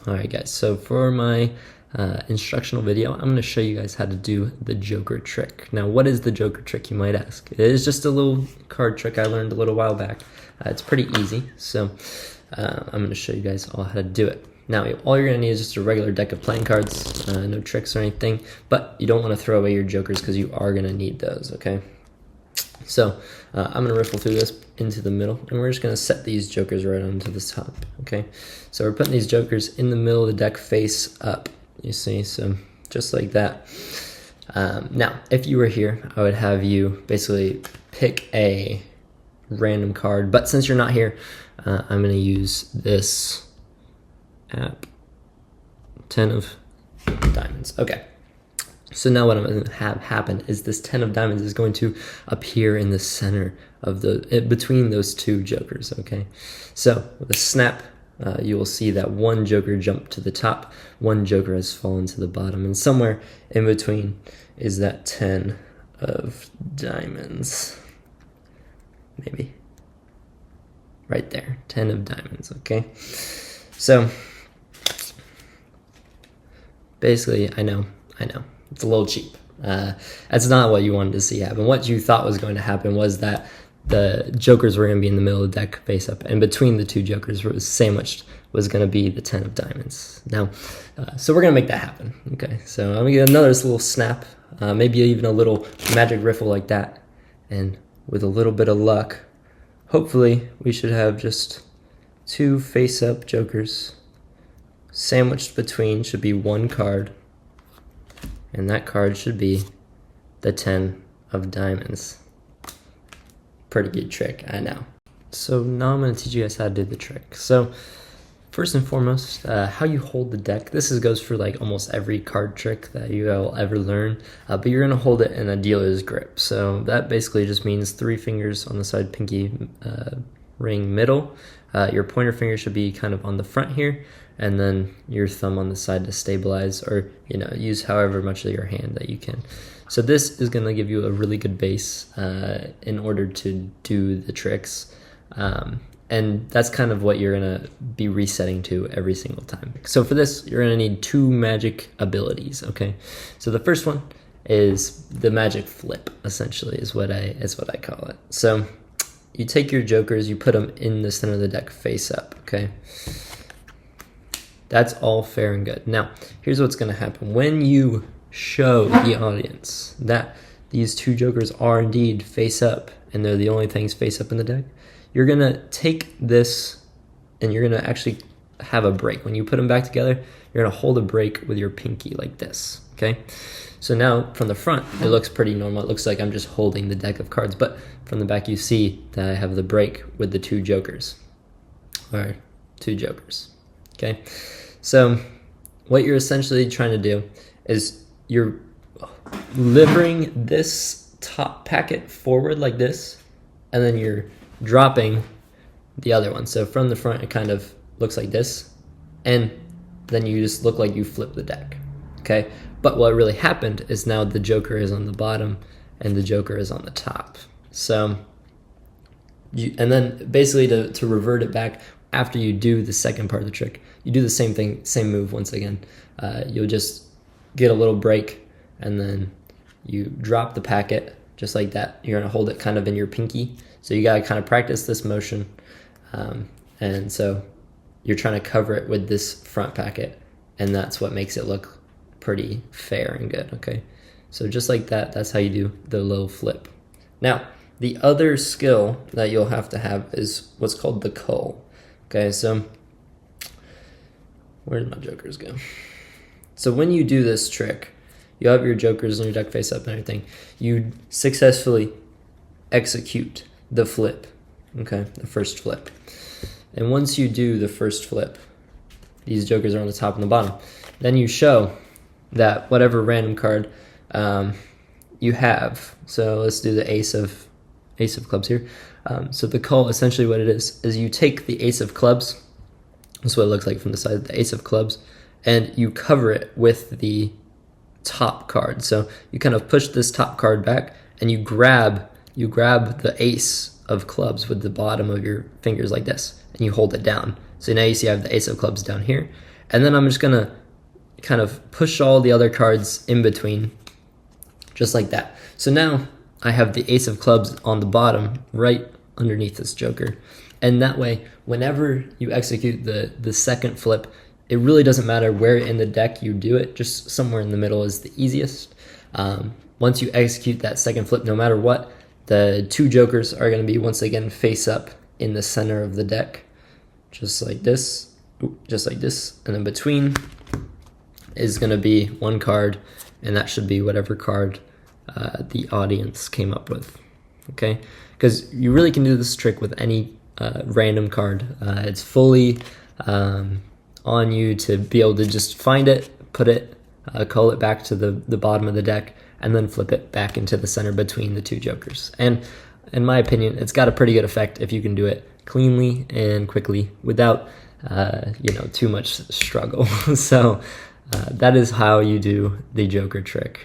Alright guys, so for my instructional video, I'm going to show you guys how to do the Joker trick. Now what is the Joker trick, you might ask? It is just a little card trick I learned a little while back. It's pretty easy, so I'm going to show you guys all how to do it. Now all you're going to need is just a regular deck of playing cards, no tricks or anything, but you don't want to throw away your Jokers because you are going to need those, okay? So I'm going to riffle through this into the middle, and we're just going to set these Jokers right onto the top, okay? So we're putting these Jokers in the middle of the deck face up, you see, so just like that. Now, if you were here, I would have you basically pick a random card, but since you're not here, I'm going to use this app, 10 of diamonds, okay. So now what I'm going to have happen is this 10 of diamonds is going to appear in the center of between those two Jokers, okay? So with a snap, you will see that one Joker jumped to the top, one Joker has fallen to the bottom, and somewhere in between is that 10 of diamonds. Maybe. Right there, 10 of diamonds, okay? So basically, I know. It's a little cheap. That's not what you wanted to see happen. What you thought was going to happen was that the Jokers were going to be in the middle of the deck face up, and between the two Jokers was sandwiched was going to be the 10 of diamonds. Now, so we're going to make that happen. Okay, so I'm going to get another little snap, maybe even a little magic riffle like that, and with a little bit of luck, hopefully we should have just two face up Jokers. Sandwiched between should be one card, and that card should be the 10 of diamonds. Pretty good trick, I know. So now I'm going to teach you guys how to do the trick. So first and foremost, how you hold the deck. This goes for like almost every card trick that you will ever learn, but you're going to hold it in a dealer's grip. So that basically just means 3 fingers on the side, pinky, ring, middle. Your pointer finger should be kind of on the front here, and then your thumb on the side to stabilize, or use however much of your hand that you can. So this is going to give you a really good base in order to do the tricks, and that's kind of what you're going to be resetting to every single time. So for this, you're going to need 2 magic abilities, okay? So the first one is the magic flip, essentially, is what I call it. So you take your Jokers, you put them in the center of the deck face up, okay? That's all fair and good. Now, here's what's going to happen. When you show the audience that these 2 Jokers are indeed face up, and they're the only things face up in the deck, you're going to take this and you're going to actually have a break. When you put them back together, you're going to hold a break with your pinky like this, okay? So now from the front, it looks pretty normal. It looks like I'm just holding the deck of cards, but from the back you see that I have the break with the 2 Jokers, or 2 Jokers, okay? So what you're essentially trying to do is you're levering this top packet forward like this, and then you're dropping the other one. So from the front, it kind of looks like this, and then you just look like you flip the deck, okay? But what really happened is now the Joker is on the bottom and the Joker is on the top. So, and then basically to revert it back, after you do the second part of the trick, you do the same thing, same move once again. You'll just get a little break, and then you drop the packet just like that. You're gonna hold it kind of in your pinky. So you gotta kind of practice this motion. And so you're trying to cover it with this front packet, and that's what makes it look pretty fair and good, okay? So just like that, that's how you do the little flip. Now, the other skill that you'll have to have is what's called the cull. Okay, so where did my Jokers go? So when you do this trick, you have your Jokers and your deck face up and everything. You successfully execute the flip, okay, the first flip. And once you do the first flip, these Jokers are on the top and the bottom. Then you show that whatever random card you have. So let's do the Ace of Clubs here. So the cull, essentially what it is you take the Ace of Clubs, that's what it looks like from the side, the Ace of Clubs, and you cover it with the top card. So you kind of push this top card back, and you grab the Ace of Clubs with the bottom of your fingers like this, and you hold it down. So now you see I have the ace of clubs down here. And then I'm just gonna kind of push all the other cards in between, just like that. So now I have the ace of clubs on the bottom, right underneath this joker. And that way, whenever you execute the second flip, it really doesn't matter where in the deck you do it, just somewhere in the middle is the easiest. Once you execute that second flip, no matter what, the two jokers are going to be once again face up in the center of the deck, just like this, and then between is going to be one card, and that should be whatever card the audience came up with, okay? Because you really can do this trick with any random card. It's fully on you to be able to just find it, put it, call it back to the bottom of the deck, and then flip it back into the center between the two jokers. And in my opinion, it's got a pretty good effect if you can do it cleanly and quickly without too much struggle. So that is how you do the joker trick.